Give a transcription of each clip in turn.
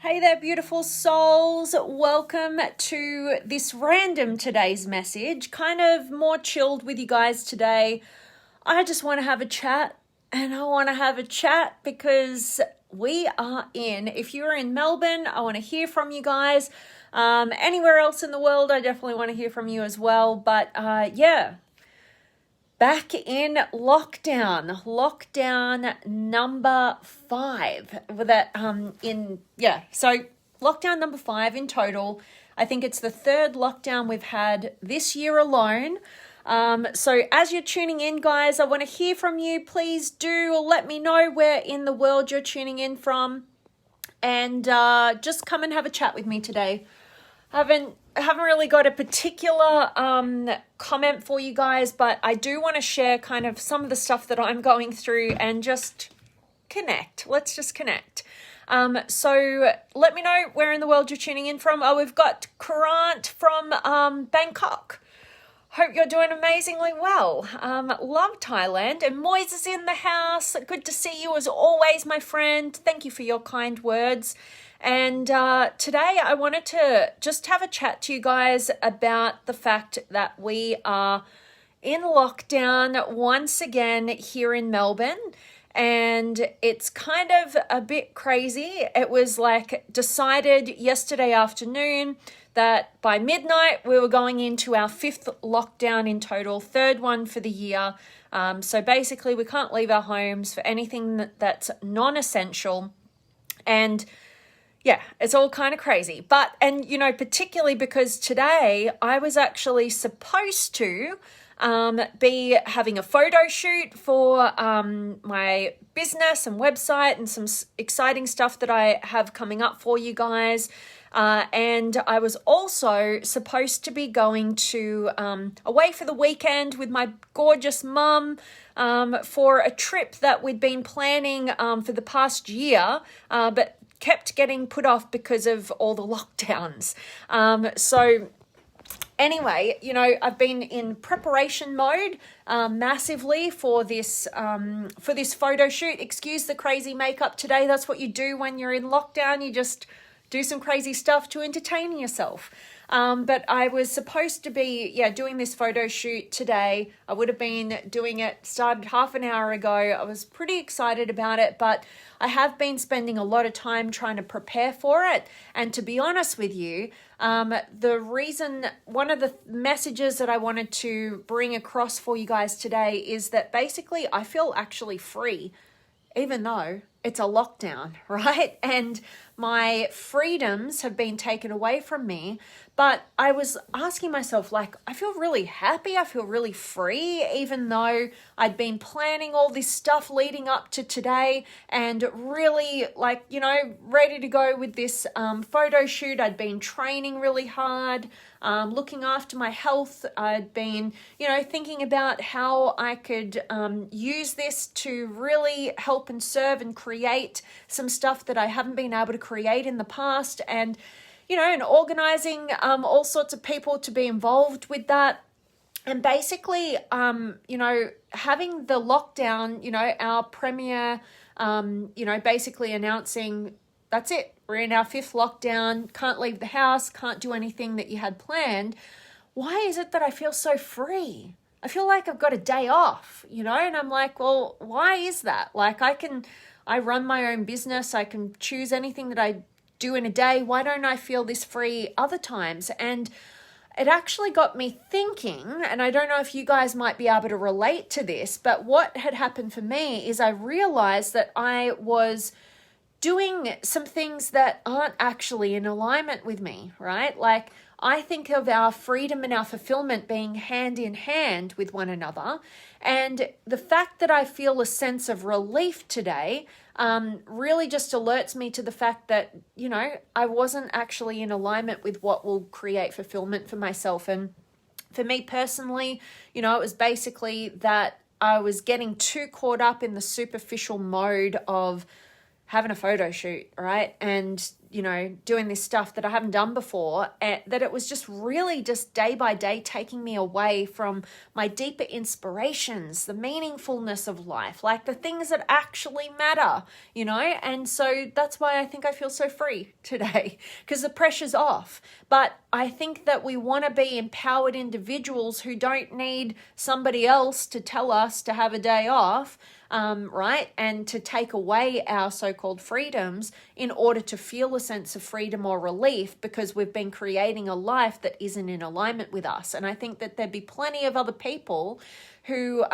Hey there, beautiful souls. Welcome to this random today's message. Kind of more chilled with you guys today. I just want to have a chat, and I want to have a chat because we are if you're in Melbourne, I want to hear from you guys. Anywhere else in the world, I definitely want to hear from you as well. But back in lockdown number 5. So lockdown number 5 in total. I think it's the 3rd lockdown we've had this year alone. So as you're tuning in, guys, I want to hear from you. Please do let me know where in the world you're tuning in from, and just come and have a chat with me today. I haven't really got a particular comment for you guys, but I do want to share kind of some of the stuff that I'm going through and just connect. Let's just connect. So let me know where in the world you're tuning in from. Oh, we've got Kurant from Bangkok. Hope you're doing amazingly well. Love Thailand. And Moise is in the house. Good to see you as always, my friend. Thank you for your kind words. And today I wanted to just have a chat to you guys about the fact that we are in lockdown once again here in Melbourne. And it's kind of a bit crazy. It was like decided yesterday afternoon that by midnight we were going into our 5th lockdown in total, 3rd one for the year. So basically we can't leave our homes for anything that's non-essential. And yeah, it's all kind of crazy. But, particularly because today I was actually supposed to be having a photo shoot for my business and website and some exciting stuff that I have coming up for you guys. And I was also supposed to be going to away for the weekend with my gorgeous mum for a trip that we'd been planning for the past year, but kept getting put off because of all the lockdowns. So anyway, I've been in preparation mode massively for this photo shoot. Excuse the crazy makeup today. That's what you do when you're in lockdown. You just do some crazy stuff to entertain yourself. But I was supposed to be, doing this photo shoot today. I would have been doing it, started half an hour ago. I was pretty excited about it, but I have been spending a lot of time trying to prepare for it. And to be honest with you, one of the messages that I wanted to bring across for you guys today is that basically I feel actually free, even though it's a lockdown, right? And my freedoms have been taken away from me. But I was asking myself, I feel really happy. I feel really free, even though I'd been planning all this stuff leading up to today and really ready to go with this photo shoot. I'd been training really hard, looking after my health. I'd been, thinking about how I could use this to really help and serve and create some stuff that I haven't been able to create in the past, and organizing all sorts of people to be involved with that. And basically, having the lockdown, our premier, basically announcing, that's it, we're in our 5th lockdown, can't leave the house, can't do anything that you had planned. Why is it that I feel so free? I feel like I've got a day off, and I'm like, well, why is that? I run my own business. I can choose anything that I do in a day. Why don't I feel this free other times? And it actually got me thinking, and I don't know if you guys might be able to relate to this, but what had happened for me is I realized that I was doing some things that aren't actually in alignment with me, right? I think of our freedom and our fulfillment being hand in hand with one another. And the fact that I feel a sense of relief today really just alerts me to the fact that, I wasn't actually in alignment with what will create fulfillment for myself. And for me personally, it was basically that I was getting too caught up in the superficial mode of having a photo shoot, right? And, you know, doing this stuff that I haven't done before, that it was just really just day by day taking me away from my deeper inspirations, the meaningfulness of life, like the things that actually matter, you know? And so that's why I think I feel so free today, because the pressure's off. But I think that we want to be empowered individuals who don't need somebody else to tell us to have a day off, right? And to take away our so-called freedoms in order to feel a sense of freedom or relief, because we've been creating a life that isn't in alignment with us. And I think that there'd be plenty of other people who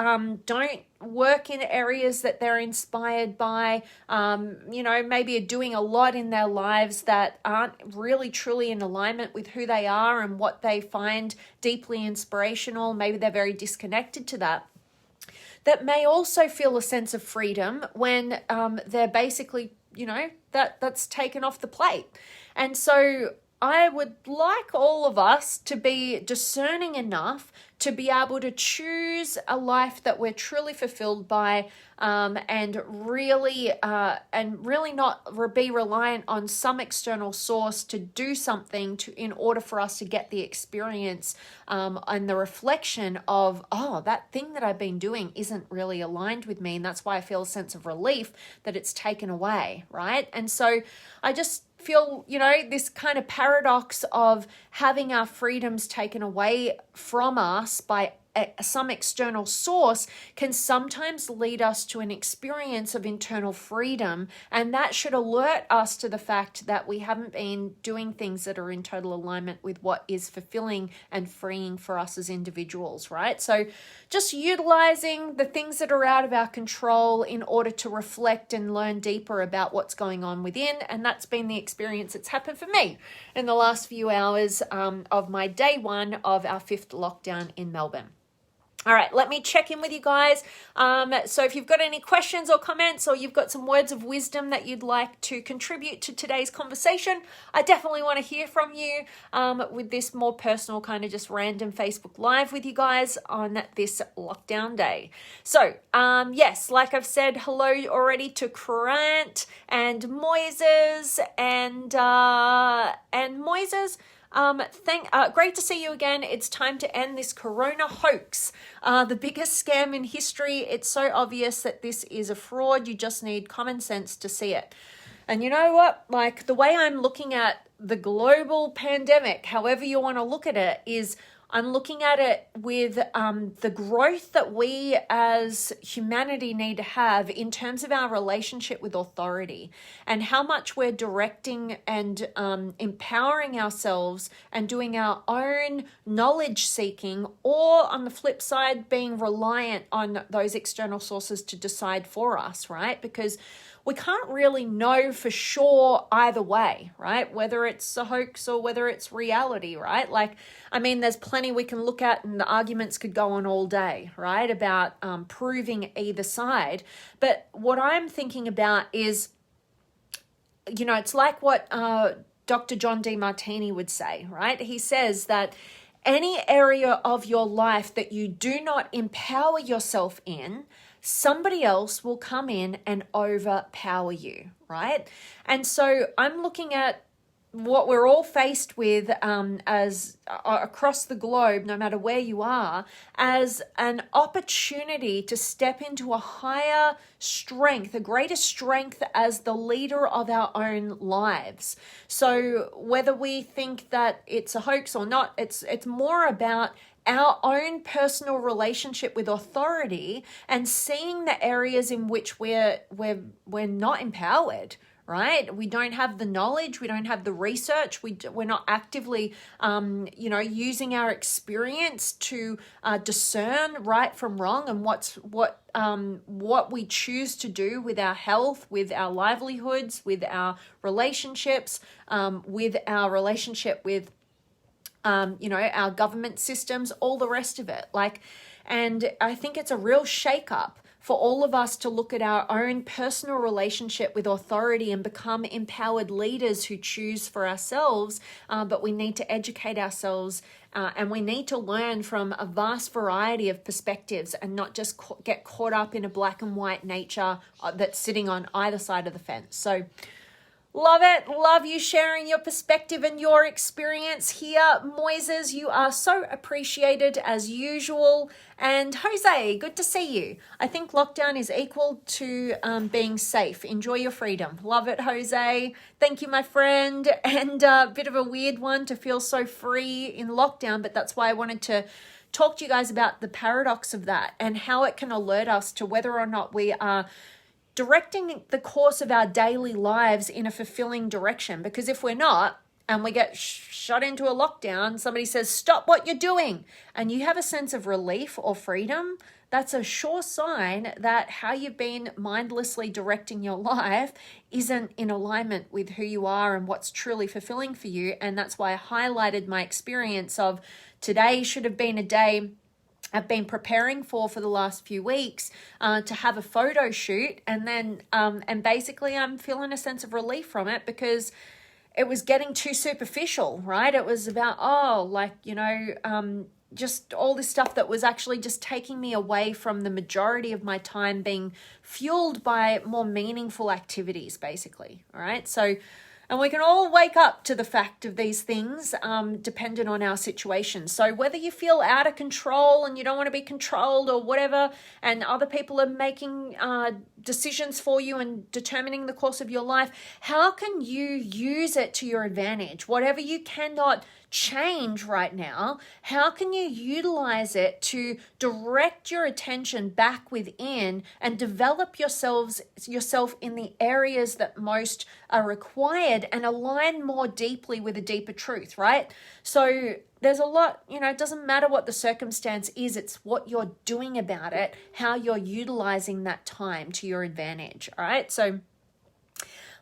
don't work in areas that they're inspired by, you know, maybe are doing a lot in their lives that aren't really truly in alignment with who they are and what they find deeply inspirational. Maybe they're very disconnected to that may also feel a sense of freedom when they're basically, you know, that's taken off the plate. And so I would like all of us to be discerning enough to be able to choose a life that we're truly fulfilled by, and really not be reliant on some external source to do something in order for us to get the experience and the reflection of, oh, that thing that I've been doing isn't really aligned with me, and that's why I feel a sense of relief that it's taken away, right? And so I just feel, you know, this kind of paradox of having our freedoms taken away from us by some external source can sometimes lead us to an experience of internal freedom, and that should alert us to the fact that we haven't been doing things that are in total alignment with what is fulfilling and freeing for us as individuals, right? So just utilizing the things that are out of our control in order to reflect and learn deeper about what's going on within, and that's been the experience that's happened for me in the last few hours of my day one of our 5th lockdown in Melbourne. All right, let me check in with you guys. So if you've got any questions or comments, or you've got some words of wisdom that you'd like to contribute to today's conversation, I definitely want to hear from you with this more personal kind of just random Facebook Live with you guys on this lockdown day. So yes, like I've said, hello already to Grant and Moises and Moises. Great to see you again. It's time to end this corona hoax, the biggest scam in history. It's so obvious that this is a fraud. You just need common sense to see it. And you know what? Like, the way I'm looking at the global pandemic, however you want to look at it, is I'm looking at it with the growth that we as humanity need to have in terms of our relationship with authority, and how much we're directing and empowering ourselves and doing our own knowledge seeking, or on the flip side, being reliant on those external sources to decide for us, right? Because we can't really know for sure either way, right? Whether it's a hoax or whether it's reality, right? Like, I mean, there's plenty we can look at, and the arguments could go on all day, right? About proving either side. But what I'm thinking about is, you know, it's like what Dr. John Demartini would say, right? He says that any area of your life that you do not empower yourself in, somebody else will come in and overpower you, right? And so I'm looking at what we're all faced with as across the globe, no matter where you are, as an opportunity to step into a higher strength, a greater strength as the leader of our own lives. So whether we think that it's a hoax or not, it's more about our own personal relationship with authority and seeing the areas in which we're not empowered, right? We don't have the knowledge, we don't have the research, we're not actively, using our experience to discern right from wrong, and what we choose to do with our health, with our livelihoods, with our relationships, with our relationship with our government systems, all the rest of it. And I think it's a real shake-up for all of us to look at our own personal relationship with authority and become empowered leaders who choose for ourselves. But we need to educate ourselves and we need to learn from a vast variety of perspectives and not just get caught up in a black and white nature that's sitting on either side of the fence. So love it. Love you sharing your perspective and your experience here. Moises, you are so appreciated as usual. And Jose, good to see you. I think lockdown is equal to being safe. Enjoy your freedom. Love it, Jose. Thank you, my friend. And a bit of a weird one to feel so free in lockdown, but that's why I wanted to talk to you guys about the paradox of that and how it can alert us to whether or not we are directing the course of our daily lives in a fulfilling direction. Because if we're not, and we get shut into a lockdown, somebody says, stop what you're doing, and you have a sense of relief or freedom, that's a sure sign that how you've been mindlessly directing your life isn't in alignment with who you are and what's truly fulfilling for you. And that's why I highlighted my experience of today should have been a day I've been preparing for the last few weeks to have a photo shoot, and then and basically I'm feeling a sense of relief from it because it was getting too superficial, right? It was about just all this stuff that was actually just taking me away from the majority of my time being fueled by more meaningful activities, basically. All right, so. And we can all wake up to the fact of these things dependent on our situation. So whether you feel out of control and you don't want to be controlled or whatever, and other people are making decisions for you and determining the course of your life, how can you use it to your advantage? Whatever you cannot change right now, how can you utilize it to direct your attention back within and develop yourself in the areas that most are required and align more deeply with a deeper truth, right? So there's a lot, it doesn't matter what the circumstance is, it's what you're doing about it, how you're utilizing that time to your advantage, all right? So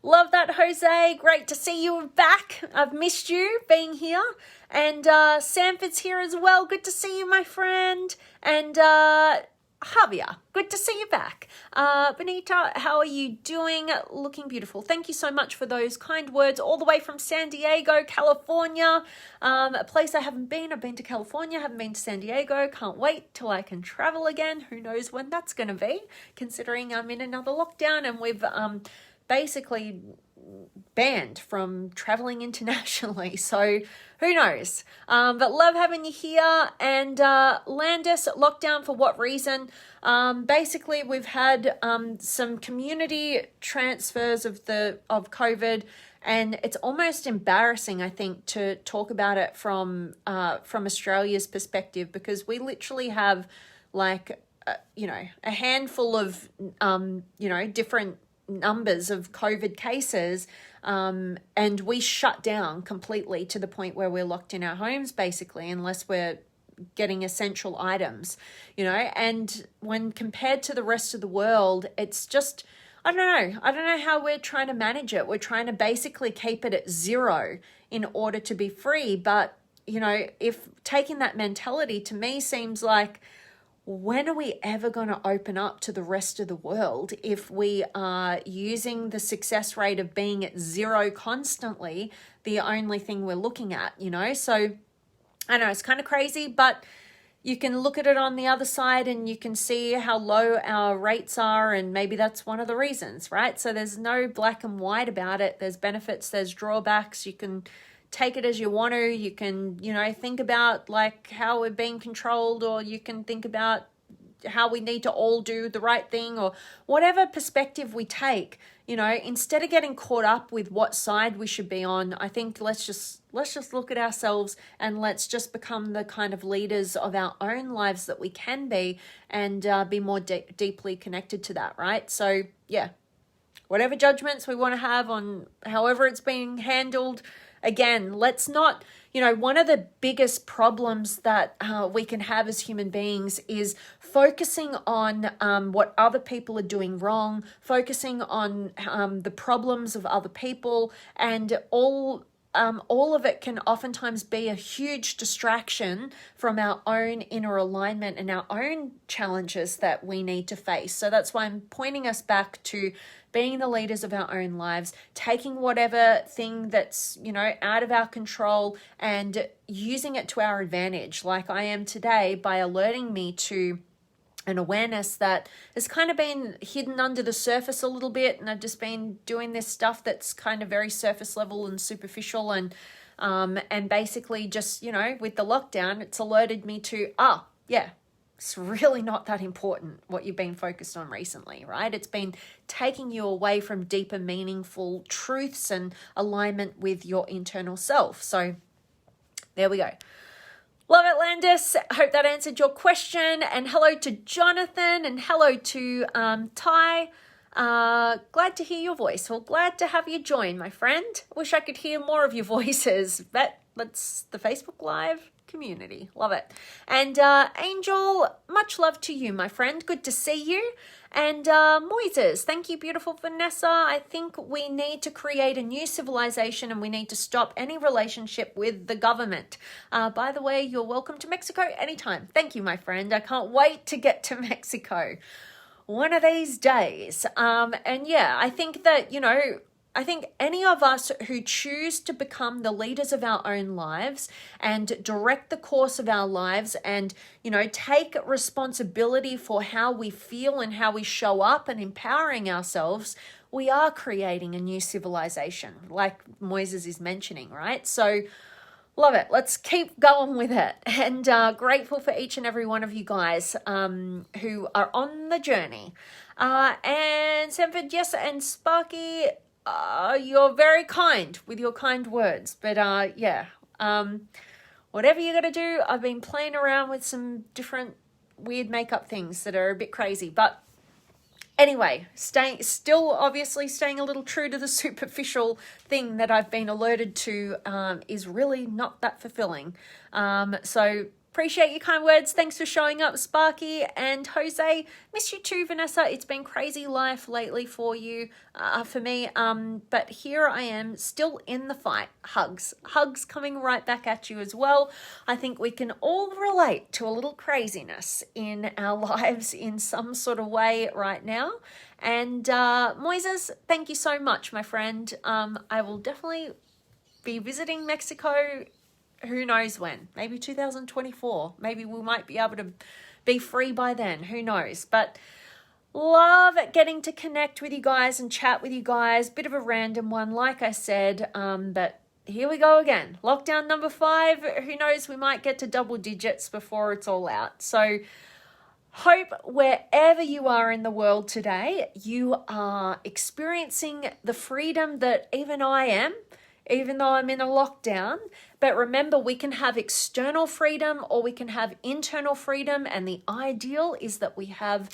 love that, Jose. Great to see you back. I've missed you being here. And Sanford's here as well. Good to see you, my friend. And Javier, good to see you back. Benita, how are you doing? Looking beautiful. Thank you so much for those kind words all the way from San Diego, California. A place I haven't been. I've been to California, haven't been to San Diego. Can't wait till I can travel again. Who knows when that's going to be, considering I'm in another lockdown and we've basically banned from traveling internationally, so who knows, but love having you here. And Landis, lockdown for what reason? Basically we've had some community transfers of COVID, and it's almost embarrassing, I think, to talk about it from Australia's perspective, because we literally have a handful of different numbers of COVID cases, and we shut down completely to the point where we're locked in our homes, basically, unless we're getting essential items, and when compared to the rest of the world, it's just, I don't know how we're trying to manage it. We're trying to basically keep it at zero in order to be free. But, if taking that mentality, to me, seems like, when are we ever going to open up to the rest of the world if we are using the success rate of being at zero constantly, the only thing we're looking at, So I know it's kind of crazy, but you can look at it on the other side and you can see how low our rates are, and maybe that's one of the reasons, right? So there's no black and white about it. There's benefits, there's drawbacks. You can take it as you want to. You can, think about how we're being controlled, or you can think about how we need to all do the right thing, or whatever perspective we take, instead of getting caught up with what side we should be on, I think let's just look at ourselves and let's just become the kind of leaders of our own lives that we can be, and be more deeply connected to that, right? So yeah, whatever judgments we want to have on however it's being handled, again, let's not, one of the biggest problems that we can have as human beings is focusing on what other people are doing wrong, focusing on the problems of other people, and all all of it can oftentimes be a huge distraction from our own inner alignment and our own challenges that we need to face. So that's why I'm pointing us back to being the leaders of our own lives, taking whatever thing that's, out of our control and using it to our advantage, like I am today, by alerting me to an awareness that has kind of been hidden under the surface a little bit, and I've just been doing this stuff that's kind of very surface level and superficial, and basically just, with the lockdown, it's alerted me to, it's really not that important what you've been focused on recently, right? It's been taking you away from deeper, meaningful truths and alignment with your internal self. So there we go. Love it, Landis. Hope that answered your question. And hello to Jonathan, and hello to Ty. Glad to hear your voice. Well, glad to have you join, my friend. Wish I could hear more of your voices, but that's the Facebook Live community. Love it. And Angel, much love to you, my friend. Good to see you. And Moises, thank you, beautiful Vanessa. I think we need to create a new civilization, and we need to stop any relationship with the government. By the way, you're welcome to Mexico anytime. Thank you, my friend. I can't wait to get to Mexico one of these days. And yeah, I think that, I think any of us who choose to become the leaders of our own lives and direct the course of our lives and, take responsibility for how we feel and how we show up and empowering ourselves, we are creating a new civilization, like Moises is mentioning, right? So love it. Let's keep going with it. And grateful for each and every one of you guys who are on the journey. And Sanford, yes, and Sparky, you're very kind with your kind words, but whatever you got to do, I've been playing around with some different weird makeup things that are a bit crazy, but anyway, still obviously staying a little true to the superficial thing that I've been alerted to is really not that fulfilling. So appreciate your kind words. Thanks for showing up, Sparky and Jose. Miss you too, Vanessa. It's been crazy life lately for you, for me. But here I am, still in the fight. Hugs coming right back at you as well. I think we can all relate to a little craziness in our lives in some sort of way right now. And Moises, thank you so much, my friend. I will definitely be visiting Mexico. Who knows when? Maybe 2024. Maybe we might be able to be free by then. Who knows? But love getting to connect with you guys and chat with you guys. Bit of a random one, like I said. But here we go again. Lockdown number 5. Who knows? We might get to double digits before it's all out. So hope wherever you are in the world today, you are experiencing the freedom that even I am, even though I'm in a lockdown. But remember, we can have external freedom or we can have internal freedom. And the ideal is that we have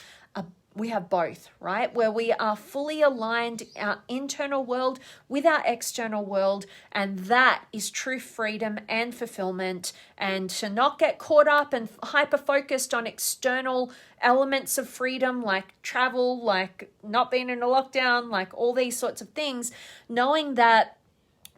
both, right? Where we are fully aligned, our internal world with our external world. And that is true freedom and fulfillment. And to not get caught up and hyper-focused on external elements of freedom, like travel, like not being in a lockdown, like all these sorts of things, knowing that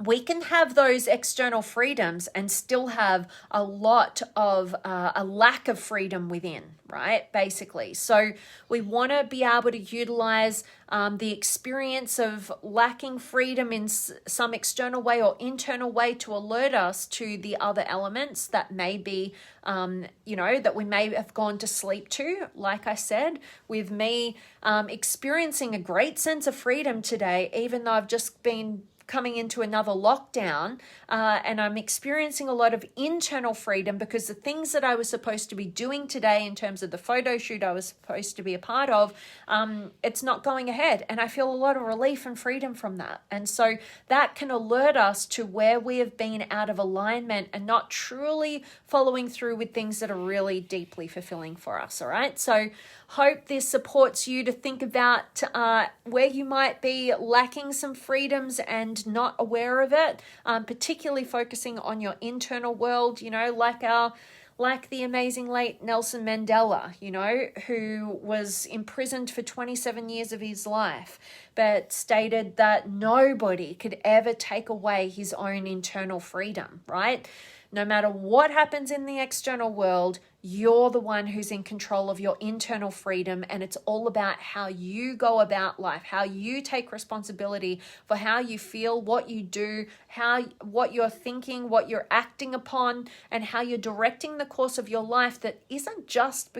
we can have those external freedoms and still have a lot of a lack of freedom within, right? Basically. So we want to be able to utilize the experience of lacking freedom in some external way or internal way to alert us to the other elements that may be, that we may have gone to sleep to. Like I said, with me experiencing a great sense of freedom today, even though I've just been coming into another lockdown, and I'm experiencing a lot of internal freedom because the things that I was supposed to be doing today in terms of the photo shoot I was supposed to be a part of, it's not going ahead, and I feel a lot of relief and freedom from that. And so that can alert us to where we have been out of alignment and not truly following through with things that are really deeply fulfilling for us. All right, so hope this supports you to think about where you might be lacking some freedoms and not aware of it, particularly focusing on your internal world, like the amazing late Nelson Mandela, you know, who was imprisoned for 27 years of his life, but stated that nobody could ever take away his own internal freedom, right? No matter what happens in the external world, you're the one who's in control of your internal freedom, and it's all about how you go about life, how you take responsibility for how you feel, what you do, what you're thinking, what you're acting upon, and how you're directing the course of your life that isn't just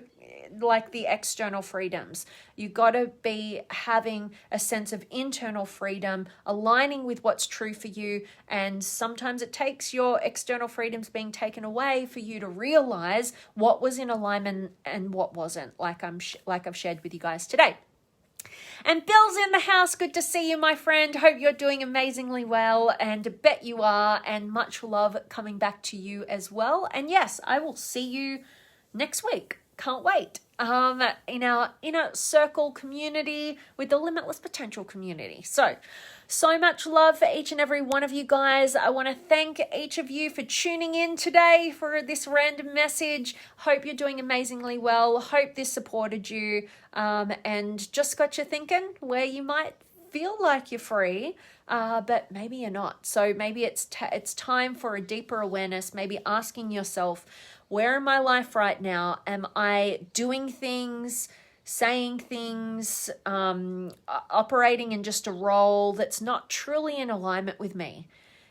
like the external freedoms. You got to be having a sense of internal freedom, aligning with what's true for you. And sometimes it takes your external freedoms being taken away for you to realize what was in alignment and what wasn't, like I've shared with you guys today. And Bill's in the house. Good to see you, my friend. Hope you're doing amazingly well, and bet you are. And much love coming back to you as well. And yes, I will see you next week. Can't wait. In our inner circle community with the Limitless Potential community. So much love for each and every one of you guys. I want to thank each of you for tuning in today for this random message. Hope you're doing amazingly well. Hope this supported you and just got you thinking where you might feel like you're free, but maybe you're not. So maybe it's time for a deeper awareness, maybe asking yourself, where in my life right now am I doing things, saying things, operating in just a role that's not truly in alignment with me?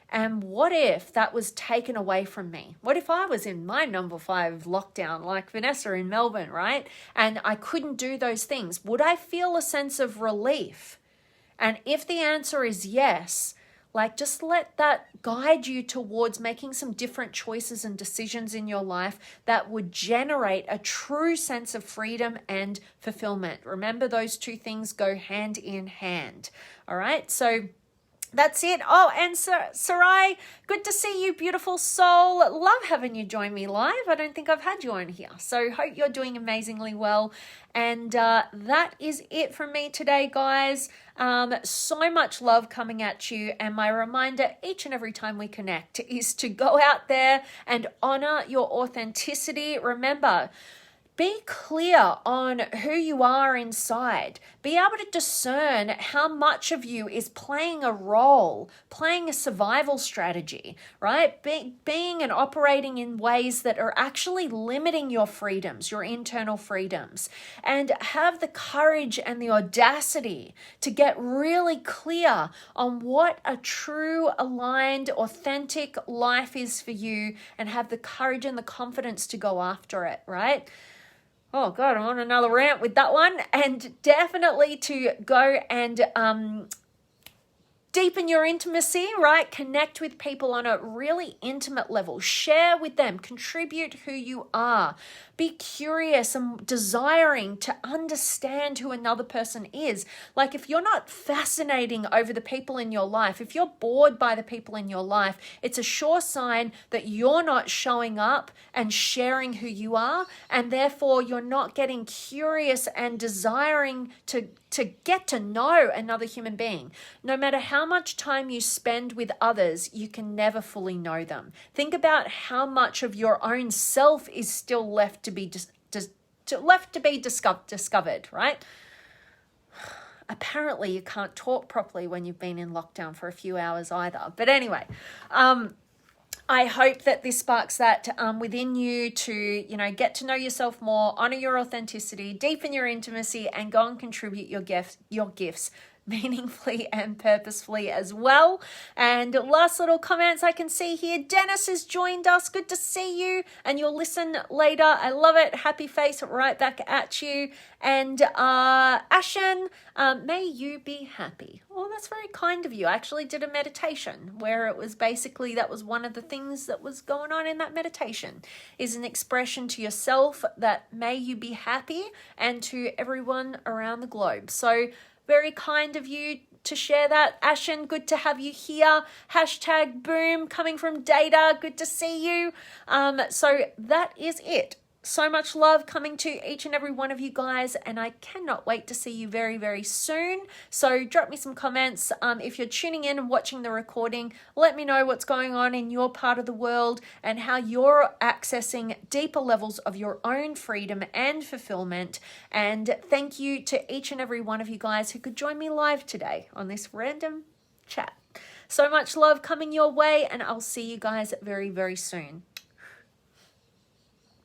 And what if that was taken away from me? What if I was in my number 5 lockdown like Vanessa in Melbourne, right? And I couldn't do those things. Would I feel a sense of relief? And if the answer is yes, like just let that guide you towards making some different choices and decisions in your life that would generate a true sense of freedom and fulfillment. Remember, those two things go hand in hand. All right. So that's it. Oh, and Sarai, good to see you, beautiful soul. Love having you join me live. I don't think I've had you on here. So hope you're doing amazingly well. And that is it from me today, guys. So much love coming at you. And my reminder each and every time we connect is to go out there and honor your authenticity. Remember, be clear on who you are inside. Be able to discern how much of you is playing a role, playing a survival strategy, right? Being and operating in ways that are actually limiting your freedoms, your internal freedoms. And have the courage and the audacity to get really clear on what a true, aligned, authentic life is for you, and have the courage and the confidence to go after it, right? Oh God, I'm on another rant with that one. And definitely to go and deepen your intimacy, right? Connect with people on a really intimate level. Share with them. Contribute who you are. Be curious and desiring to understand who another person is. Like if you're not fascinating over the people in your life, if you're bored by the people in your life, it's a sure sign that you're not showing up and sharing who you are, and therefore you're not getting curious and desiring to get to know another human being. No matter how much time you spend with others, you can never fully know them. Think about how much of your own self is still left to be discovered, right? Apparently you can't talk properly when you've been in lockdown for a few hours either. But anyway, I hope that this sparks that within you to, get to know yourself more, honor your authenticity, deepen your intimacy, and go and contribute your gifts meaningfully and purposefully as well. And last little comments I can see here. Dennis has joined us. Good to see you. And you'll listen later. I love it. Happy face right back at you. And Ashen, may you be happy. Well, that's very kind of you. I actually did a meditation where it was basically, that was one of the things that was going on in that meditation, is an expression to yourself that may you be happy, and to everyone around the globe. So very kind of you to share that. Ashen, good to have you here. #boom coming from Data. Good to see you. So that is it. So much love coming to each and every one of you guys, and I cannot wait to see you very, very soon. So drop me some comments. If you're tuning in and watching the recording, let me know what's going on in your part of the world and how you're accessing deeper levels of your own freedom and fulfillment. And thank you to each and every one of you guys who could join me live today on this random chat. So much love coming your way, and I'll see you guys very, very soon.